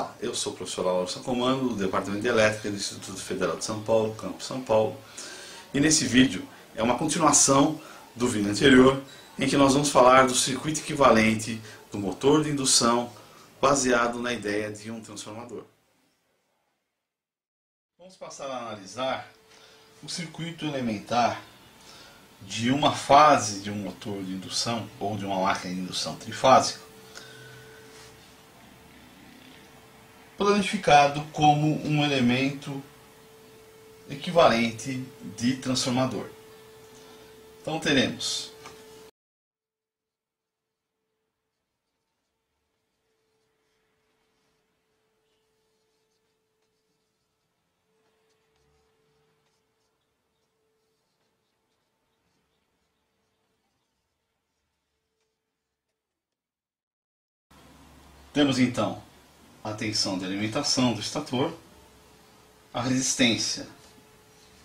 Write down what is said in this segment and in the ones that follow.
Olá, eu sou o professor Lauro Comando, do Departamento de Elétrica do Instituto Federal de São Paulo, Campus São Paulo. E nesse vídeo é uma continuação do vídeo anterior, em que nós vamos falar do circuito equivalente do motor de indução baseado na ideia de um transformador. Vamos passar a analisar o circuito elementar de uma fase de um motor de indução ou de uma máquina de indução trifásica, planificado como um elemento equivalente de transformador. Então teremos então a tensão de alimentação do estator, a resistência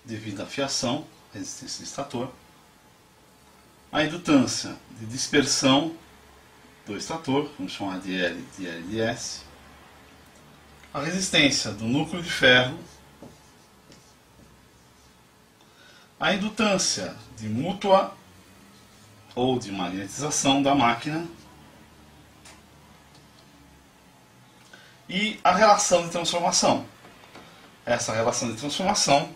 devido à fiação, resistência do estator, a indutância de dispersão do estator, vamos chamar de L de L de S, a resistência do núcleo de ferro, a indutância de mútua ou de magnetização da máquina e a relação de transformação. Essa relação de transformação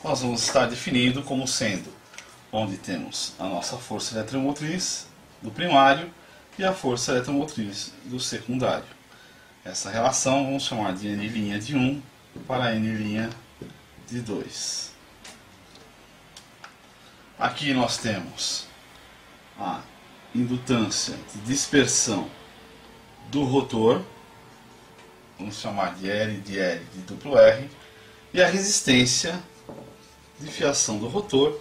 nós vamos estar definindo como sendo onde temos a nossa força eletromotriz do primário e a força eletromotriz do secundário. Essa relação vamos chamar de N' de 1 para N' de 2. Aqui nós temos a indutância de dispersão do rotor, vamos chamar de L de L de duplo R, e a resistência de fiação do rotor,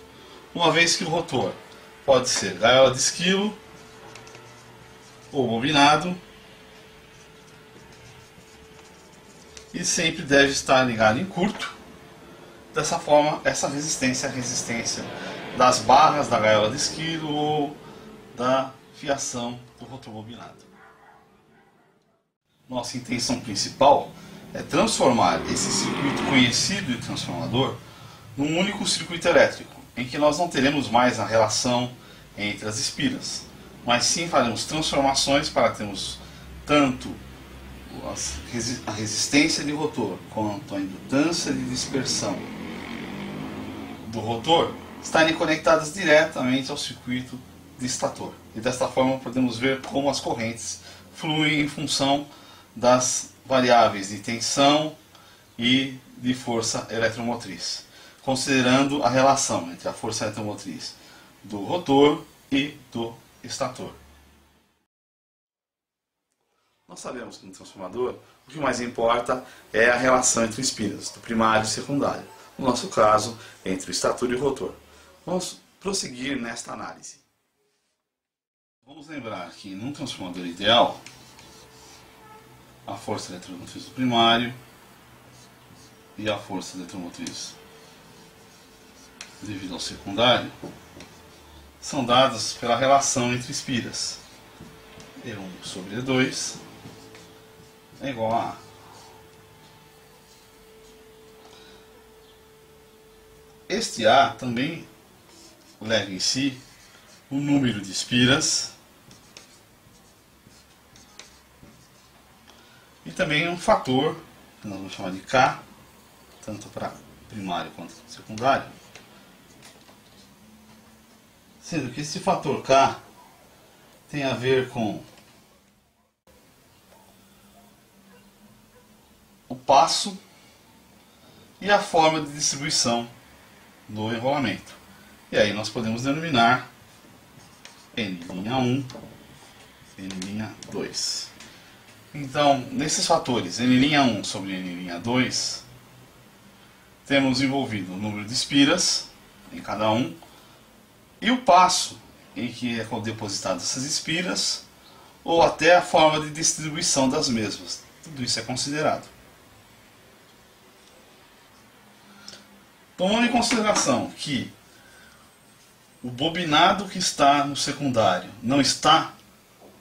uma vez que o rotor pode ser gaiola de esquilo ou bobinado e sempre deve estar ligado em curto. Dessa forma, essa resistência é a resistência das barras da gaiola de esquilo ou da fiação do rotor bobinado. Nossa intenção principal é transformar esse circuito conhecido de transformador num único circuito elétrico, em que nós não teremos mais a relação entre as espiras, mas sim faremos transformações para termos tanto a resistência de rotor quanto a indutância de dispersão do rotor estarem conectadas diretamente ao circuito de estator. E desta forma podemos ver como as correntes fluem em função das variáveis de tensão e de força eletromotriz, considerando a relação entre a força eletromotriz do rotor e do estator. Nós sabemos que no transformador o que mais importa é a relação entre espiras, do primário e secundário. No nosso caso, entre o estator e o rotor. Vamos prosseguir nesta análise. Vamos lembrar que num transformador ideal, a força eletromotriz do primário e a força eletromotriz devido ao secundário são dadas pela relação entre espiras. E1 sobre E2 é igual a A. Este A também leva em si o número de espiras e também um fator, que nós vamos chamar de K, tanto para primário quanto secundário, sendo que esse fator K tem a ver com o passo e a forma de distribuição do enrolamento. E aí nós podemos denominar N'1, N'2. Então, nesses fatores N'1 sobre N'2, temos envolvido o número de espiras em cada um e o passo em que é depositado essas espiras ou até a forma de distribuição das mesmas. Tudo isso é considerado. Tomando em consideração que o bobinado que está no secundário não está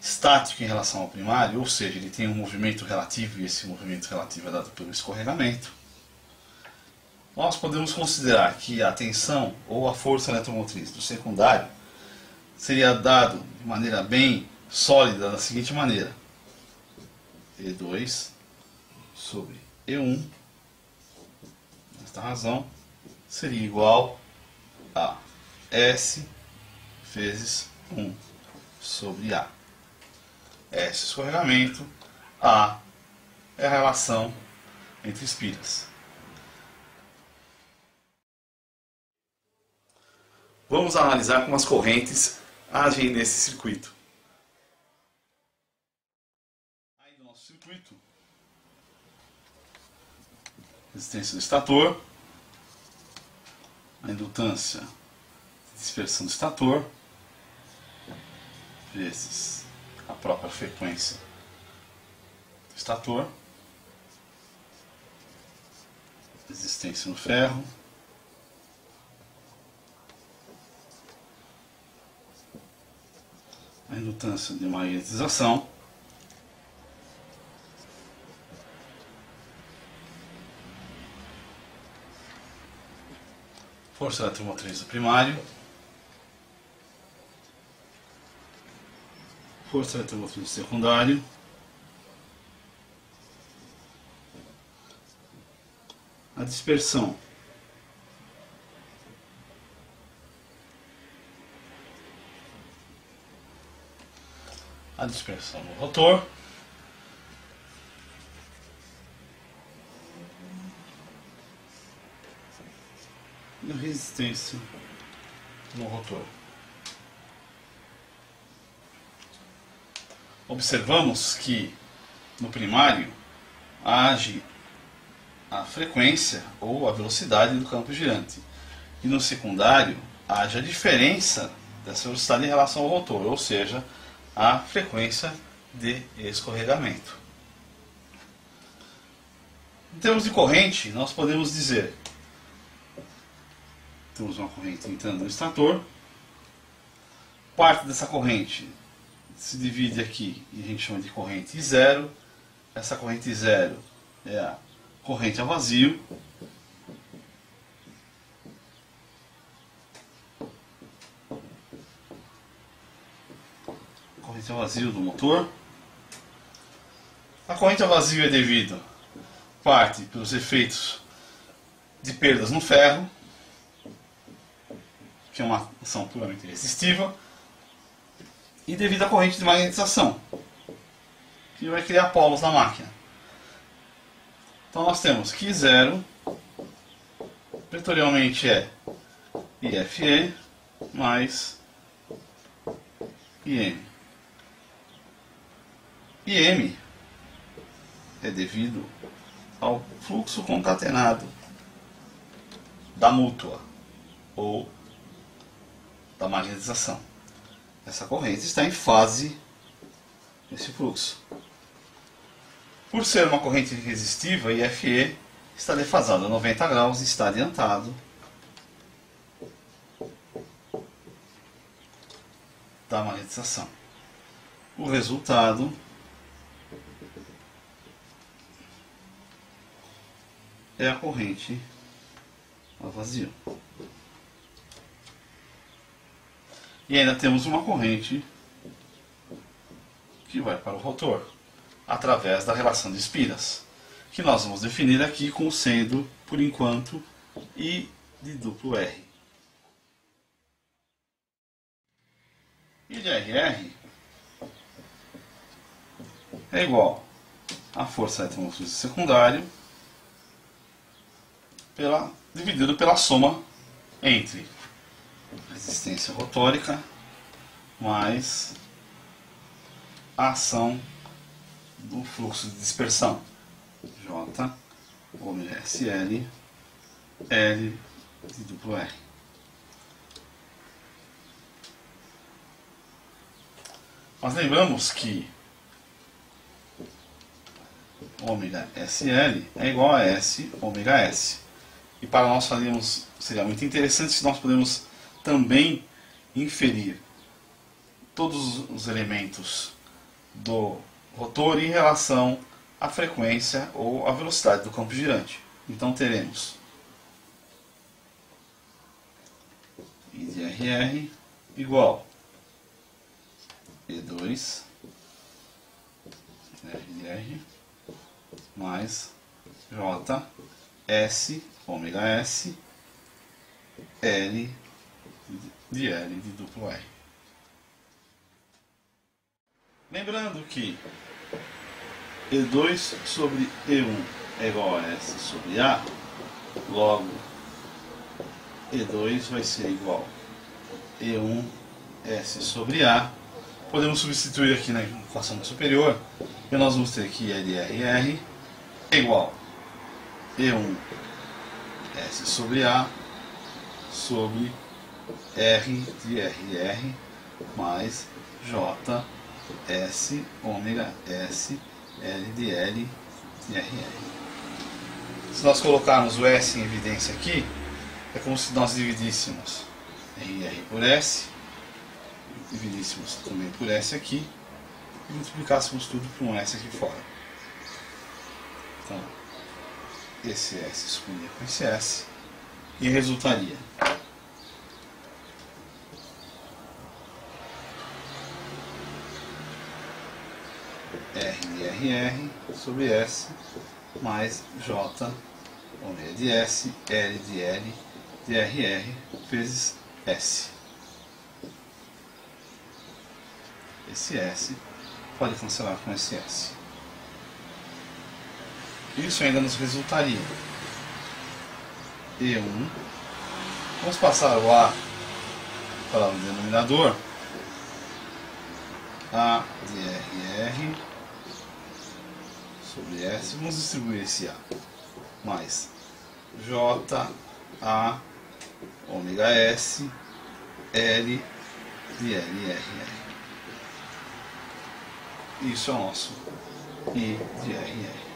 estático em relação ao primário, ou seja, ele tem um movimento relativo e esse movimento relativo é dado pelo escorregamento, nós podemos considerar que a tensão ou a força eletromotriz do secundário seria dado de maneira bem sólida da seguinte maneira: E2 sobre E1, esta razão, seria igual a S vezes 1 sobre A. S escorregamento, A é a relação entre espiras. Vamos analisar como as correntes agem nesse circuito. Aí do nosso circuito, resistência do estator, a indutância de dispersão do estator, vezes a própria frequência do estator, resistência no ferro, a indutância de magnetização, força eletromotriz do primário, força eletromotriz do secundário, a dispersão no rotor, e a resistência no rotor. Observamos que no primário age a frequência ou a velocidade do campo girante, e no secundário age a diferença dessa velocidade em relação ao rotor, ou seja, a frequência de escorregamento. Em termos de corrente, nós podemos dizer: temos uma corrente entrando no estator, parte dessa corrente se divide aqui e a gente chama de corrente zero. Essa corrente zero é a corrente a vazio. Corrente a vazio do motor. A corrente a vazio é devido parte pelos efeitos de perdas no ferro, que é uma ação puramente resistiva, e devido à corrente de magnetização, que vai criar polos na máquina. Então nós temos que zero vetorialmente é IFE mais IM. IM é devido ao fluxo concatenado da mútua ou da magnetização. Essa corrente está em fase nesse fluxo. Por ser uma corrente resistiva, IFE está defasado a 90 graus e está adiantado da magnetização. O resultado é a corrente a vazio. E ainda temos uma corrente que vai para o rotor, através da relação de espiras, que nós vamos definir aqui como sendo, por enquanto, I de duplo R. I de RR é igual à força eletromotriz secundária dividido pela soma entre resistência rotórica mais a ação do fluxo de dispersão, J ômega SL L de duplo R. Nós lembramos que ômega SL é igual a S ômega S. E para nós seria muito interessante se nós podemos também inferir todos os elementos do rotor em relação à frequência ou à velocidade do campo girante. Então teremos I de RR igual E2 R de R mais J S ômega S L de L de duplo R. Lembrando que E2 sobre E1 é igual a S sobre A, logo E2 vai ser igual a E1 S sobre A. Podemos substituir aqui na equação superior e nós vamos ter que LRR é igual a E1 S sobre A sobre R de RR mais J S ômega S L de L de RR. Se nós colocarmos o S em evidência aqui, é como se nós dividíssemos RR por S, dividíssemos também por S aqui e multiplicássemos tudo por um S aqui fora. Então, esse S se unia com esse S e resultaria R de RR sobre S mais J ômega de S, L de L de RR vezes S. Esse S pode cancelar com esse S. Isso ainda nos resultaria E1. Vamos passar o A para o denominador. A de RR sobre S. Vamos distribuir esse A. Mais J A ômega S L de L RR. Isso é o nosso I de RR.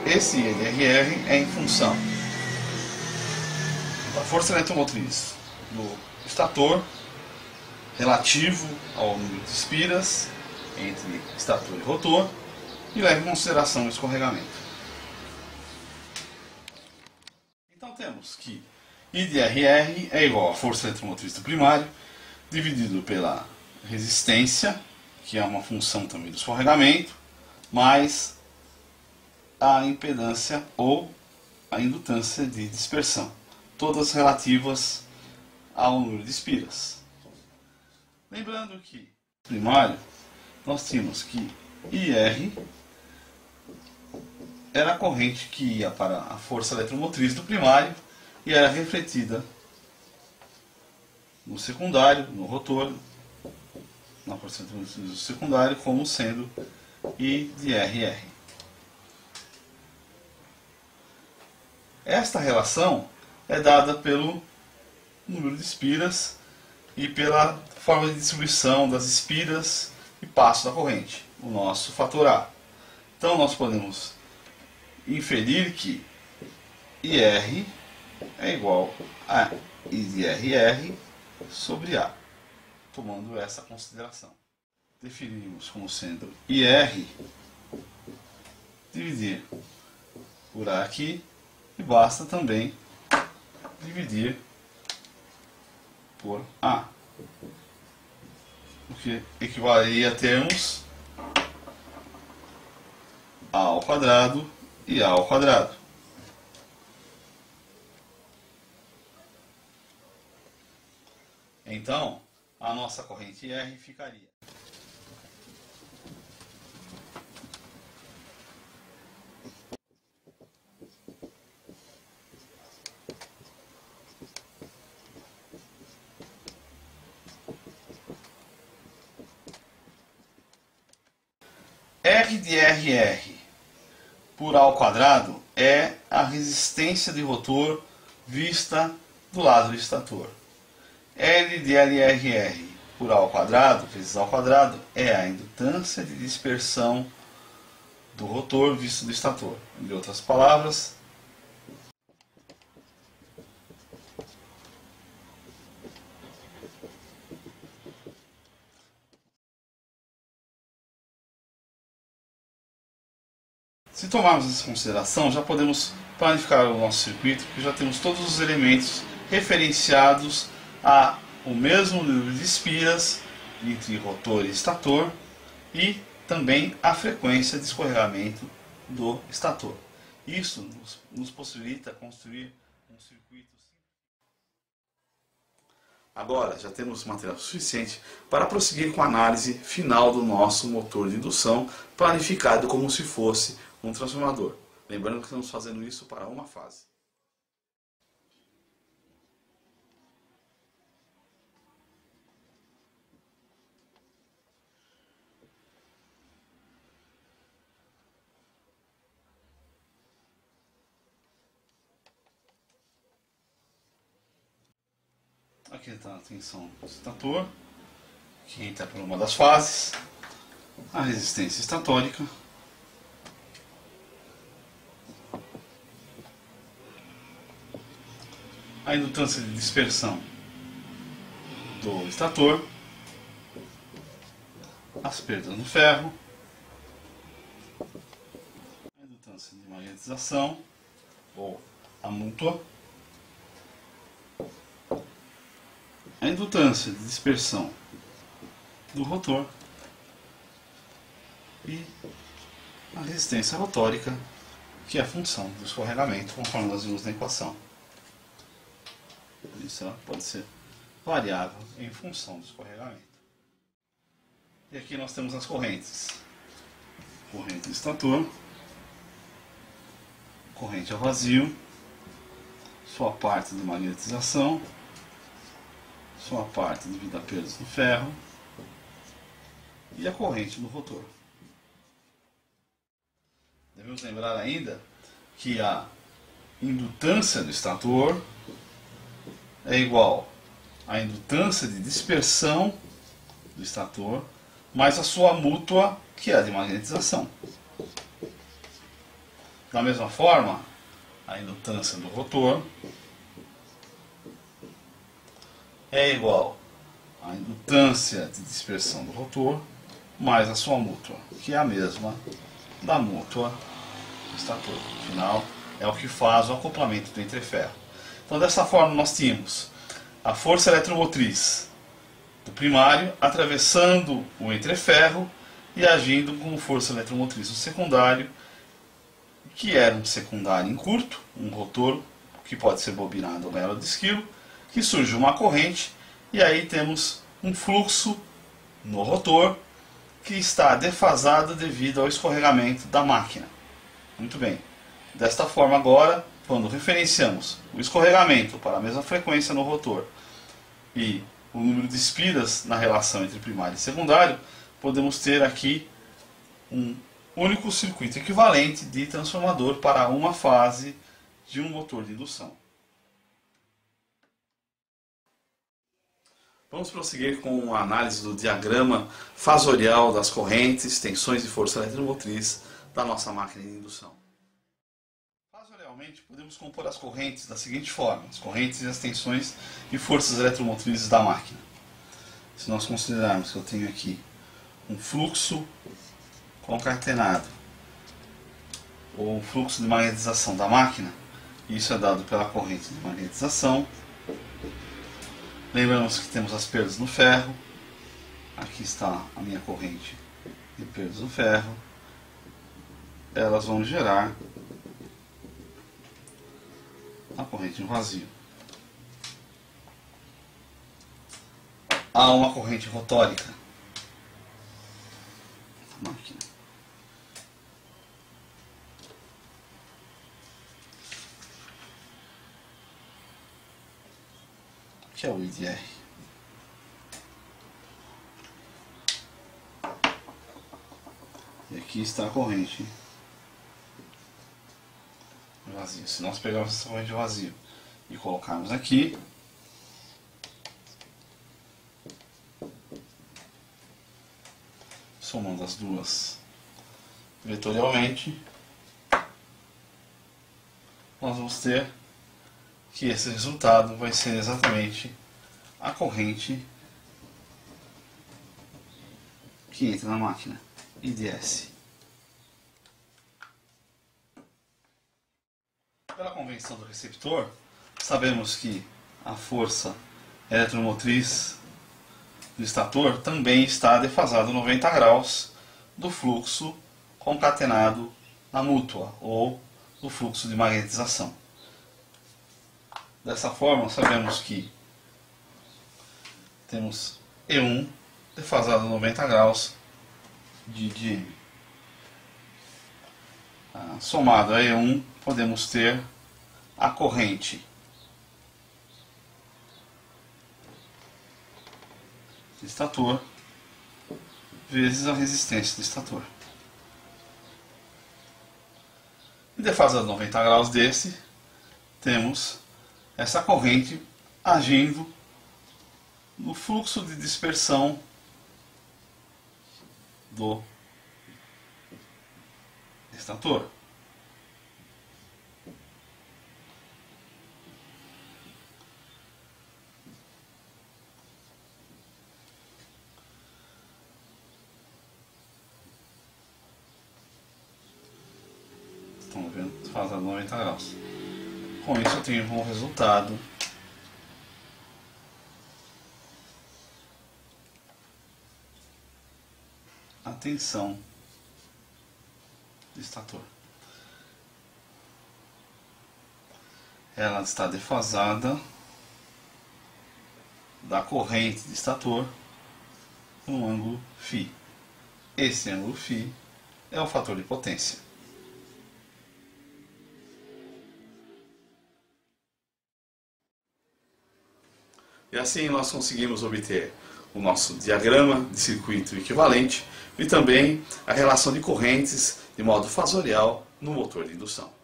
Esse I de RR é em função da força eletromotriz do estator relativo ao número de espiras entre estator e rotor e leva em consideração o escorregamento. Então temos que I de RR é igual à força eletromotriz do primário dividido pela resistência, que é uma função também do escorregamento, mais a impedância ou a indutância de dispersão, todas relativas ao número de espiras. Lembrando que no primário nós tínhamos que IR era a corrente que ia para a força eletromotriz do primário e era refletida no secundário, no rotor, na força eletromotriz do secundário, como sendo I de RR. Esta relação é dada pelo número de espiras e pela forma de distribuição das espiras e passo da corrente, o nosso fator A. Então nós podemos inferir que IR é igual a I de RR sobre A, tomando essa consideração. Definimos como sendo IR dividir por A aqui, e basta também dividir por A, o que equivaleria a termos A ao quadrado e A ao quadrado. Então, a nossa corrente R ficaria R de RR por A ao quadrado é a resistência de rotor vista do lado do estator. L de LRR por A ao quadrado vezes A ao quadrado é a indutância de dispersão do rotor visto do estator. Em outras palavras, Se tomarmos essa consideração, já podemos planificar o nosso circuito, porque já temos todos os elementos referenciados a o mesmo número de espiras entre rotor e estator e também a frequência de escorregamento do estator. Isso nos possibilita construir um circuito. Agora já temos material suficiente para prosseguir com a análise final do nosso motor de indução, planificado como se fosse um transformador. Lembrando que estamos fazendo isso para uma fase. Aqui está a tensão do estator, que entra por uma das fases, a resistência estatórica, a indutância de dispersão do estator, as perdas no ferro, a indutância de magnetização ou a mútua, a indutância de dispersão do rotor e a resistência rotórica, que é a função do escorregamento, conforme nós vimos na equação. Isso ela pode ser variável em função do escorregamento. E aqui nós temos as correntes. Corrente estator, corrente ao vazio, sua parte de magnetização, sua parte devido a perdas no ferro e a corrente no rotor. Devemos lembrar ainda que a indutância do estator é igual à indutância de dispersão do estator mais a sua mútua, que é a de magnetização. Da mesma forma, a indutância do rotor é igual à indutância de dispersão do rotor mais a sua mútua, que é a mesma da mútua do estator. Afinal, é o que faz o acoplamento do entreferro. Então, dessa forma, nós tínhamos a força eletromotriz do primário atravessando o entreferro e agindo como força eletromotriz do secundário, que era um secundário em curto, um rotor que pode ser bobinado ou gaiola de esquilo, que surge uma corrente e aí temos um fluxo no rotor que está defasado devido ao escorregamento da máquina. Muito bem. Desta forma agora, quando referenciamos o escorregamento para a mesma frequência no rotor e o número de espiras na relação entre primário e secundário, podemos ter aqui um único circuito equivalente de transformador para uma fase de um motor de indução. Vamos prosseguir com a análise do diagrama fasorial das correntes, tensões e força eletromotriz da nossa máquina de indução. Fasorialmente, podemos compor as correntes da seguinte forma: as correntes e as tensões e forças eletromotrizes da máquina. Se nós considerarmos que eu tenho aqui um fluxo concatenado ou um fluxo de magnetização da máquina, isso é dado pela corrente de magnetização. Lembramos que temos as perdas no ferro. Aqui está a minha corrente de perdas no ferro. Elas vão gerar a corrente no vazio. Há uma corrente rotórica na máquina. Que é o IDR. E aqui está a corrente vazia. Se nós pegarmos essa corrente vazia e colocarmos aqui, somando as duas vetorialmente, nós vamos ter que esse resultado vai ser exatamente a corrente que entra na máquina, IDS. Pela convenção do receptor, sabemos que a força eletromotriz do estator também está defasada 90 graus do fluxo concatenado na mútua, ou do fluxo de magnetização. Dessa forma, sabemos que temos E1 defasado 90 graus de dm. Somado a E1, podemos ter a corrente do estator vezes a resistência do estator. E defasado 90 graus desse, temos essa corrente agindo no fluxo de dispersão do estator. Estão vendo? Faz a 90 graus. Com isso eu tenho como resultado a tensão do estator. Ela está defasada da corrente do estator no ângulo φ. Esse ângulo φ é o fator de potência. E assim nós conseguimos obter o nosso diagrama de circuito equivalente e também a relação de correntes de modo fasorial no motor de indução.